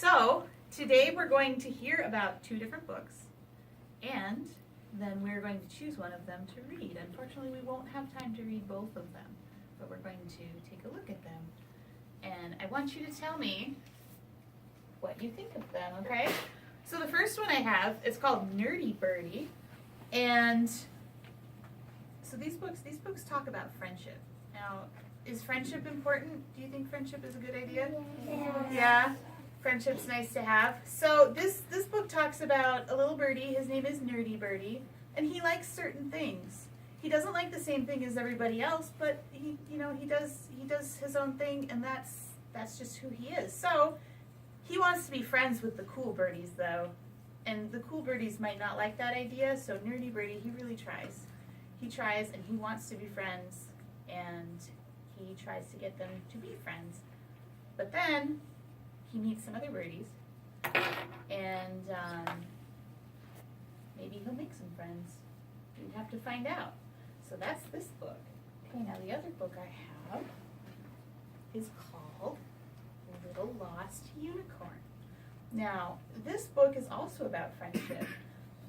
So today we're going to hear about two different books, and then we're going to choose one of them to read. Unfortunately, we won't have time to read both of them, but we're going to take a look at them. And I want you to tell me what you think of them, okay? So the first one I have is called Nerdy Birdie, and so these books talk about friendship. Now, is friendship important? Do you think friendship is a good idea? Yeah? Friendship's nice to have. So this book talks about a little birdie. His name is Nerdy Birdie, and he likes certain things. He doesn't like the same thing as everybody else, but he does his own thing, and that's just who he is. So he wants to be friends with the cool birdies, though, and the cool birdies might not like that idea. So Nerdy Birdie, he really tries. He tries, and he wants to be friends, and he tries to get them to be friends. But then he meets some other birdies, and maybe he'll make some friends. We'd have to find out. So that's this book. Okay, now the other book I have is called Little Lost Unicorn. Now, this book is also about friendship.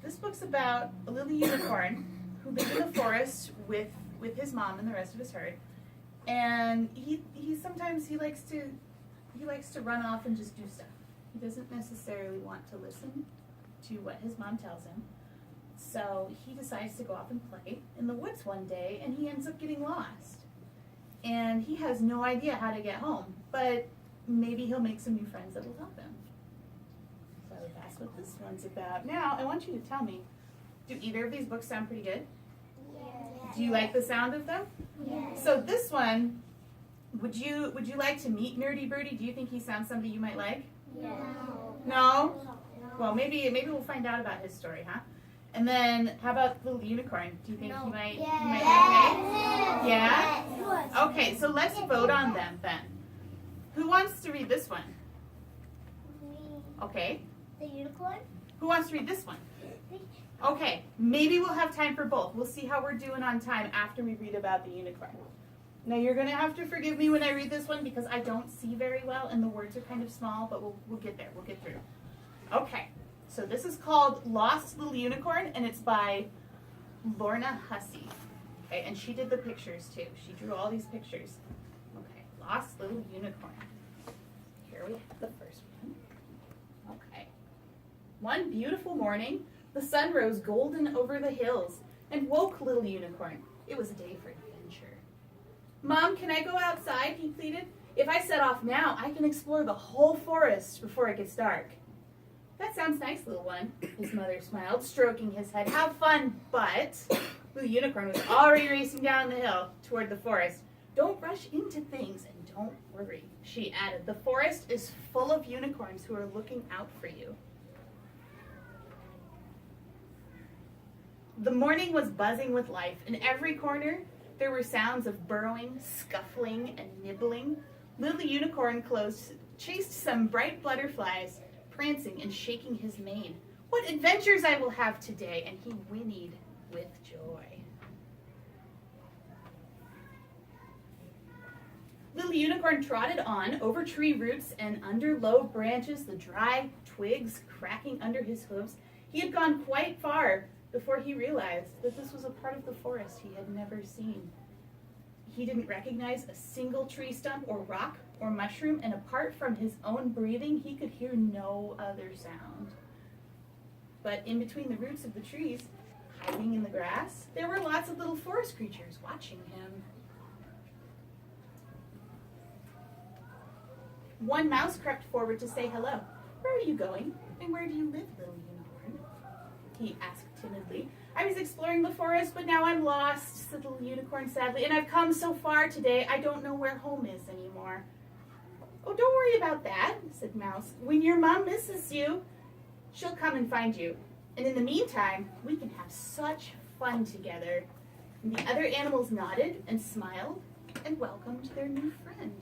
This book's about a little unicorn who lives in the forest with his mom and the rest of his herd. And he sometimes likes to run off and just do stuff. He doesn't necessarily want to listen to what his mom tells him. So he decides to go off and play in the woods one day, and he ends up getting lost. And he has no idea how to get home, but maybe he'll make some new friends that will help him. So that's what this one's about. Now, I want you to tell me, do either of these books sound pretty good? Yes. Do you like the sound of them? Yes. So this one, would you like to meet Nerdy Birdie? Do you think he sounds somebody you might like? No. No? Well, maybe we'll find out about his story, huh? And then, how about Little Unicorn? Do you think he might be okay? Yeah? Yes. Okay, so let's vote on them then. Who wants to read this one? Me. Okay. The unicorn? Who wants to read this one? Okay, maybe we'll have time for both. We'll see how we're doing on time after we read about the unicorn. Now, you're going to have to forgive me when I read this one because I don't see very well and the words are kind of small, but we'll get there. We'll get through. Okay, so this is called Lost Little Unicorn, and it's by Lorna Hussey. Okay, and she did the pictures too. She drew all these pictures. Okay, Lost Little Unicorn. Here we have the first one. Okay. One beautiful morning, the sun rose golden over the hills and woke Little Unicorn. It was a day for adventure. Mom, can I go outside? He pleaded. If I set off now, I can explore the whole forest before it gets dark. That sounds nice, little one, his mother smiled, stroking his head. How fun, but Little Unicorn was already racing down the hill toward the forest. Don't rush into things and don't worry, she added. The forest is full of unicorns who are looking out for you. The morning was buzzing with life. In every corner, there were sounds of burrowing, scuffling, and nibbling. Little Unicorn chased some bright butterflies, prancing and shaking his mane. What adventures I will have today! And he whinnied with joy. Little Unicorn trotted on over tree roots and under low branches, the dry twigs cracking under his hooves. He had gone quite far before he realized that this was a part of the forest he had never seen. He didn't recognize a single tree stump or rock or mushroom, and apart from his own breathing, he could hear no other sound. But in between the roots of the trees, hiding in the grass, there were lots of little forest creatures watching him. One mouse crept forward to say hello. Where are you going, and where do you live, Little Unicorn? He asked timidly. I was exploring the forest, but now I'm lost, said Little Unicorn sadly, and I've come so far today, I don't know where home is anymore. Oh, don't worry about that, said Mouse. When your mom misses you, she'll come and find you. And in the meantime, we can have such fun together. And the other animals nodded and smiled and welcomed their new friend.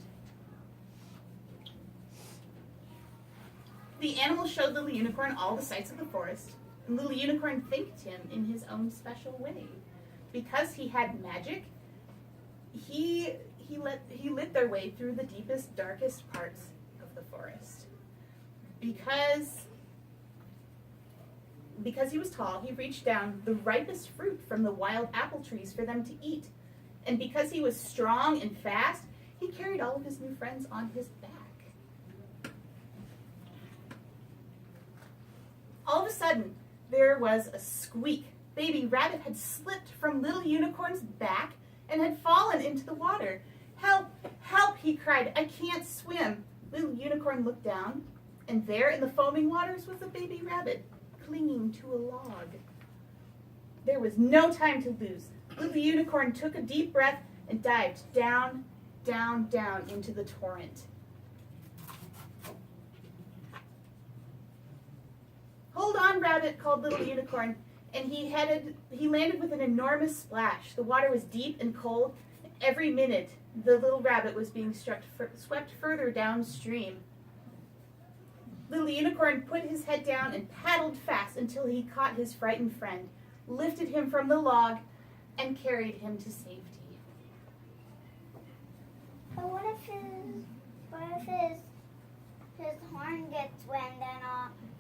The animals showed Little Unicorn all the sights of the forest, and Little Unicorn thanked him in his own special way. Because he had magic, he lit their way through the deepest, darkest parts of the forest. because he was tall, he reached down the ripest fruit from the wild apple trees for them to eat. And because he was strong and fast, he carried all of his new friends on his back. All of a sudden, there was a squeak. Baby Rabbit had slipped from Little Unicorn's back and had fallen into the water. "Help! Help!" he cried. "I can't swim." Little Unicorn looked down, and there in the foaming waters was a baby rabbit, clinging to a log. There was no time to lose. Little Unicorn took a deep breath and dived down, down, down into the torrent. "Hold on, Rabbit," called Little Unicorn, and he landed with an enormous splash. The water was deep and cold. Every minute, the little rabbit was being swept further downstream. Little Unicorn put his head down and paddled fast until he caught his frightened friend, lifted him from the log, and carried him to safety. But what if his horn gets wind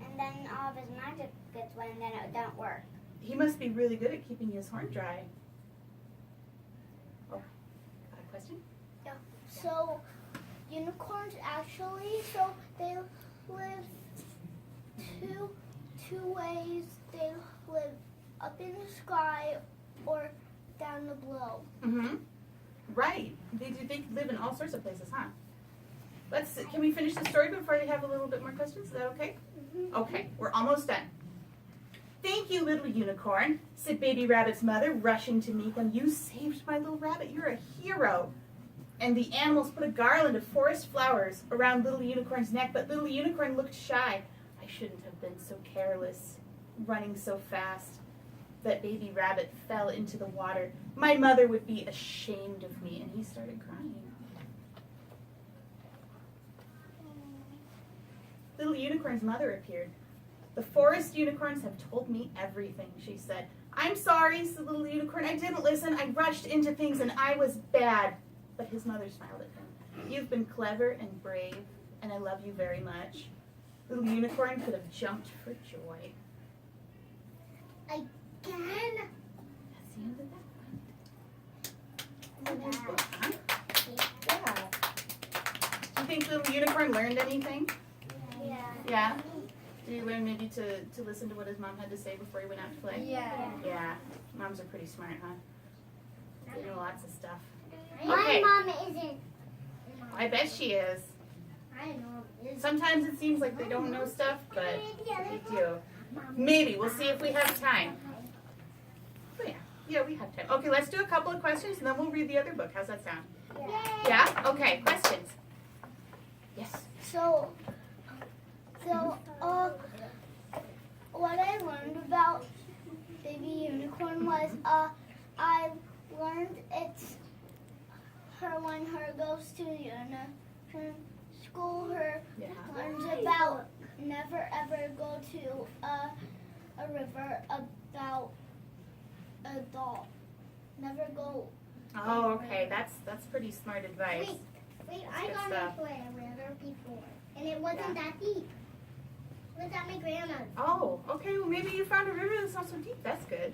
and then all of his magic gets wind and it don't work? He must be really good at keeping his horn dry. Oh, got a question? So unicorns actually, they live two ways. They live up in the sky or down below. Mm-hmm. Right. They live in all sorts of places, huh? Can we finish the story before they have a little bit more questions? Is that okay? Mm-hmm. Okay, we're almost done. "Thank you, Little Unicorn," said Baby Rabbit's mother, rushing to meet them. "You saved my little rabbit. You're a hero." And the animals put a garland of forest flowers around Little Unicorn's neck, but Little Unicorn looked shy. "I shouldn't have been so careless, running so fast that Baby Rabbit fell into the water. My mother would be ashamed of me." And he started crying. Little Unicorn's mother appeared. "The forest unicorns have told me everything," she said. "I'm sorry," said Little Unicorn. "I didn't listen. I rushed into things and I was bad." But his mother smiled at him. "You've been clever and brave, and I love you very much." Little Unicorn could have jumped for joy. Again? That's the end of that one. Nice Wow. book, huh? Yeah. Do you think Little Unicorn learned anything? Yeah. Yeah? Did he learn maybe to listen to what his mom had to say before he went out to play? Yeah. Yeah. Moms are pretty smart, huh? They know lots of stuff. My Okay. mom isn't. I bet she is. I know. Sometimes it seems like they don't know stuff, but they do. Maybe. We'll see if we have time. Oh, yeah. Yeah, we have time. Okay, let's do a couple of questions, and then we'll read the other book. How's that sound? Yeah? Okay, questions. Yes. So, what I learned about Baby Unicorn was, I learned it's her when her goes to unicorn school. Her Yeah. learns about never ever go to a river about a doll. Never go. Oh, okay. That's pretty smart advice. Wait, That's I good got stuff. into a river before, and it wasn't that deep. It was at my grandma's. Oh, okay. Well, maybe you found a river that's not so deep. That's good.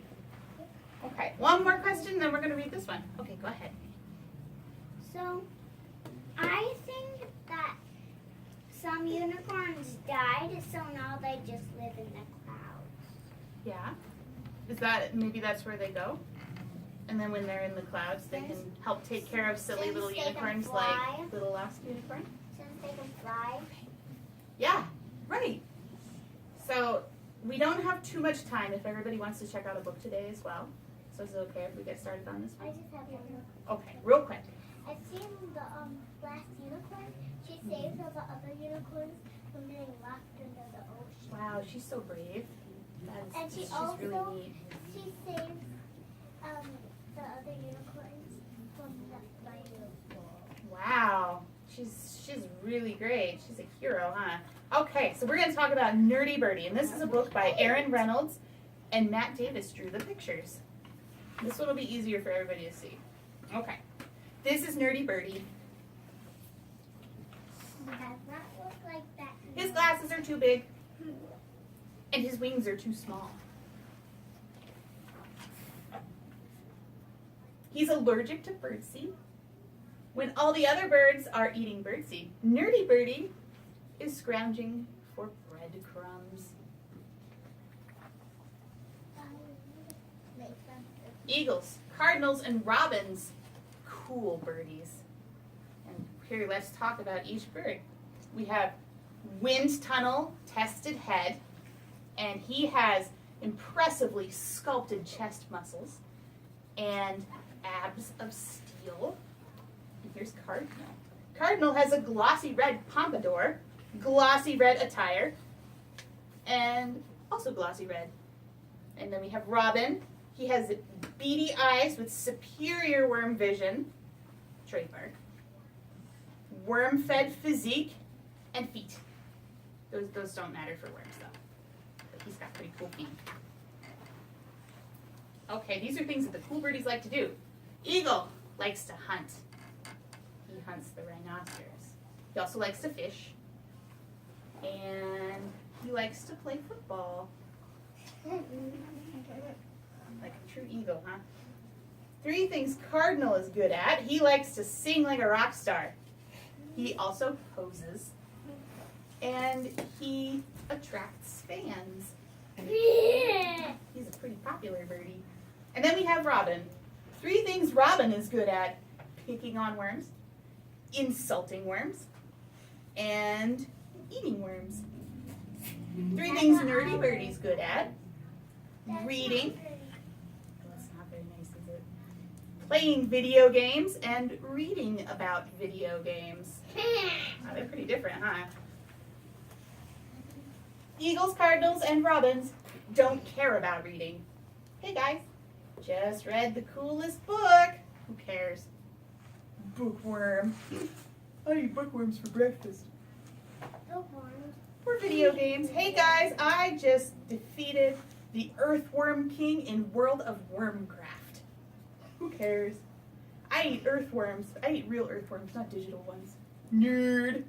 Okay. One more question, then we're going to read this one. Okay, go ahead. So, I think that some unicorns died, so now they just live in the clouds. Yeah. Maybe that's where they go? And then when they're in the clouds, they can help take care of silly Since little they can unicorns fly. like Little Lost Unicorn? Since they can fly. Yeah, right. So we don't have too much time if everybody wants to check out a book today as well. So is it okay if we get started on this I one? just have one. Okay, real quick. I've seen the last unicorn. She saved all the other unicorns from being lost into the ocean. Wow, she's so brave. And she She's also really neat. she saved the other unicorns from the fire. Wow, she's really great. She's a hero, huh? Okay, so we're going to talk about Nerdy Birdie, and this is a book by Aaron Reynolds, and Matt Davis drew the pictures. This one will be easier for everybody to see. Okay, this is Nerdy Birdie. Does not look like that. His glasses are too big, and his wings are too small. He's allergic to birdseed. When all the other birds are eating birdseed, Nerdy Birdie is scrounging for breadcrumbs. Eagles, cardinals, and robins, cool birdies. And here, let's talk about each bird. We have wind tunnel tested head, and he has impressively sculpted chest muscles and abs of steel. And here's Cardinal. Cardinal has a glossy red pompadour, glossy red attire, and also glossy red. And then we have Robin. He has beady eyes with superior worm vision, trademark, worm-fed physique, and feet. Those don't matter for worms, though. But he's got pretty cool feet. Okay, these are things that the cool birdies like to do. Eagle likes to hunt. He hunts the rhinoceros. He also likes to fish. And he likes to play football. Like a true eagle, huh? 3 things Cardinal is good at. He likes to sing like a rock star. He also poses. And he attracts fans. He's a pretty popular birdie. And then we have Robin. 3 things Robin is good at: picking on worms, insulting worms, and eating worms. 3 things Nerdy Birdie's good at: reading. That's not very nice, is it? Playing video games and reading about video games. Oh, they're pretty different, huh? Eagles, cardinals, and robins don't care about reading. Hey guys, just read the coolest book. Who cares? Bookworm. I eat bookworms for breakfast. Or video games. Hey guys, I just defeated the Earthworm King in World of Wormcraft. Who cares? I eat earthworms. I eat real earthworms, not digital ones. Nerd.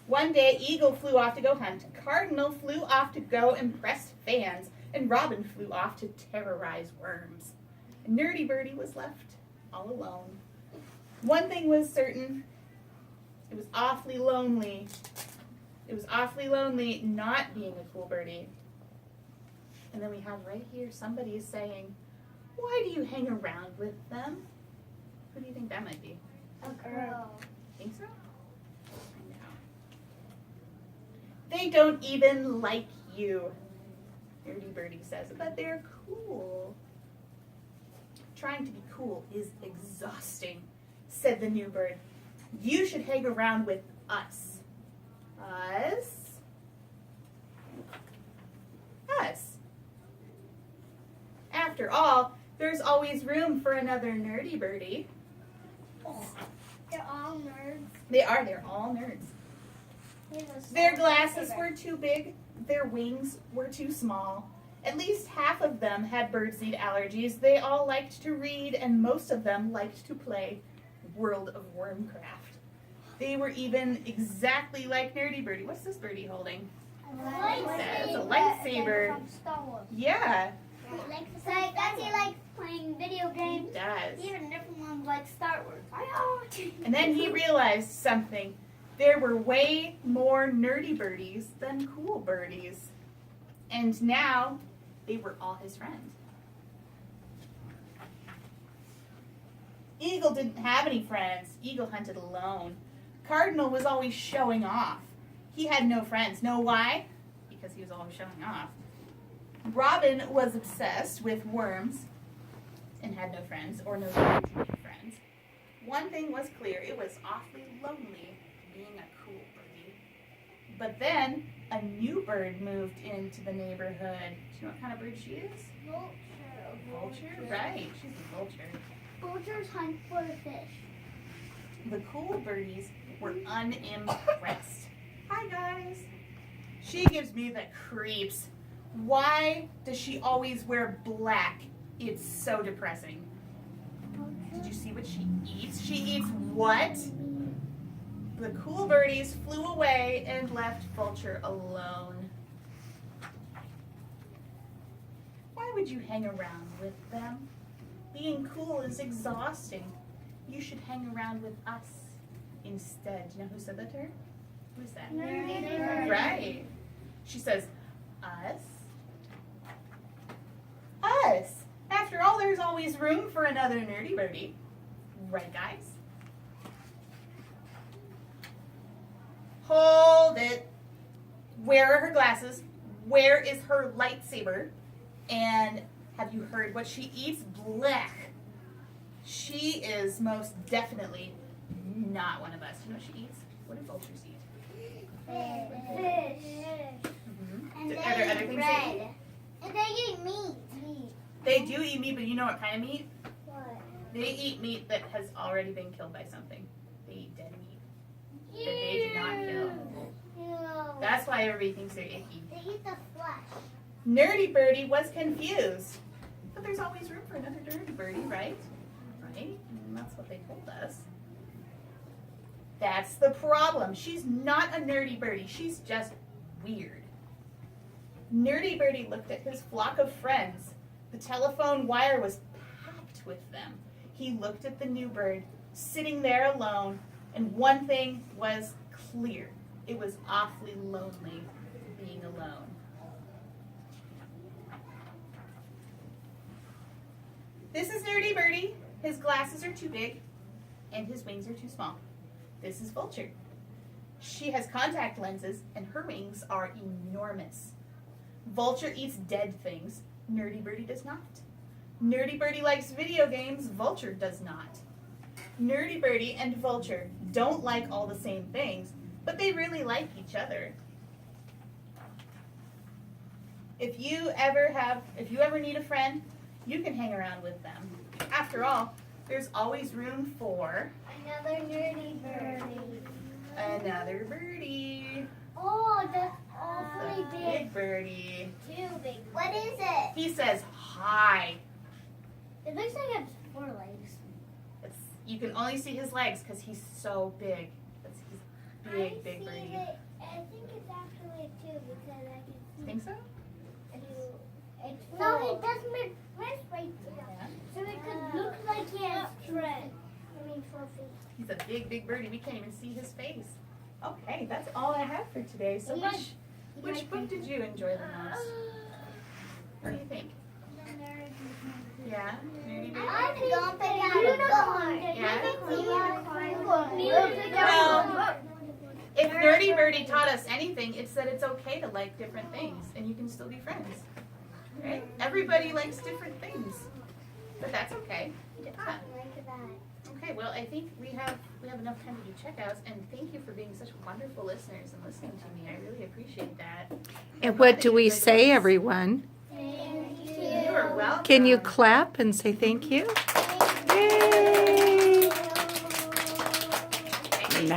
One day, Eagle flew off to go hunt, Cardinal flew off to go impress fans, and Robin flew off to terrorize worms. And Nerdy Birdie was left all alone. One thing was certain: it was awfully lonely. It was awfully lonely not being a cool birdie. And then we have right here, somebody is saying, "Why do you hang around with them?" Who do you think that might be? A girl. Think so? I know. They don't even like you, Nerdy Birdie says, but they're cool. Trying to be cool is exhausting, said the new bird. You should hang around with us. Us? Us. After all, there's always room for another Nerdy Birdie. They're all nerds. They're all nerds. Their glasses were too big, their wings were too small. At least half of them had birdseed allergies. They all liked to read, and most of them liked to play World of Wormcraft. They were even exactly like Nerdy Birdie. What's this birdie holding? It's a lightsaber. Yeah. So I guess he likes playing video games. He does. Even different ones like Star Wars. And then he realized something. There were way more Nerdy Birdies than cool birdies. And now they were all his friends. Eagle didn't have any friends. Eagle hunted alone. Cardinal was always showing off. He had no friends. Know why? Because he was always showing off. Robin was obsessed with worms and had no friends, or no desire to make friends. One thing was clear: it was awfully lonely being a cool birdie. But then a new bird moved into the neighborhood. Do you know what kind of bird she is? Vulture? Right, she's a vulture. Vultures hunt for the fish. The cool birdies were unimpressed. Hi, guys. She gives me the creeps. Why does she always wear black? It's so depressing. Did you see what she eats? She eats what? The cool birdies flew away and left Vulture alone. Why would you hang around with them? Being cool is exhausting. You should hang around with us instead. Do you know who said that to her? Who's that? Nerdy Birdie. Right. She says, us? Us. After all, there's always room for another nerdy birdie. Right, guys? Hold it. Where are her glasses? Where is her lightsaber? And have you heard what she eats? Blech. She is most definitely not one of us. You know what she eats? What do vultures eat? Fish. Mm-hmm. And Are they there other eat things bread. they eat? And they eat meat. They do eat meat, but you know what kind of meat? What? They eat meat that has already been killed by something. They eat dead meat that they did not kill. Ew. That's why everybody thinks they're icky. They eat the flesh. Nerdy Birdie was confused. But there's always room for another Nerdy Birdie, right? Right? And that's what they told us. That's the problem. She's not a Nerdy Birdie. She's just weird. Nerdy Birdie looked at his flock of friends. The telephone wire was packed with them. He looked at the new bird, sitting there alone, and one thing was clear. It was awfully lonely being alone. This is Nerdy Birdie. His glasses are too big, and his wings are too small. This is Vulture. She has contact lenses, and her wings are enormous. Vulture eats dead things. Nerdy Birdie does not. Nerdy Birdie likes video games. Vulture does not. Nerdy Birdie and Vulture don't like all the same things, but they really like each other. If you ever need a friend, you can hang around with them. After all, there's always room for Another nerdy birdie. another birdie. Oh, that's awfully big. Big birdie. Too big. What is it? He says hi. It looks like it has 4 legs. You can only see his legs because he's so big. He's big, big birdie. I think it's actually 2 because I can see. Think so? No, he doesn't make breast right there. Yeah. So it could look like he has tread. 4 feet. He's a big, big birdie. We can't even see his face. Okay, that's all I have for today. So Yeah. which book did you enjoy the most? What do you think? Yeah? Nerdy Birdie? I think don't pick out unicorn. Well, if Nerdy Birdie taught us anything, it's that it's okay to like different things and you can still be friends. Right? Everybody likes different things. But that's okay. Yeah. Okay, well, I think we have enough time to do checkouts, and thank you for being such wonderful listeners and listening to me. I really appreciate that. And what do we say, everyone? You are welcome. Can you clap and say thank you?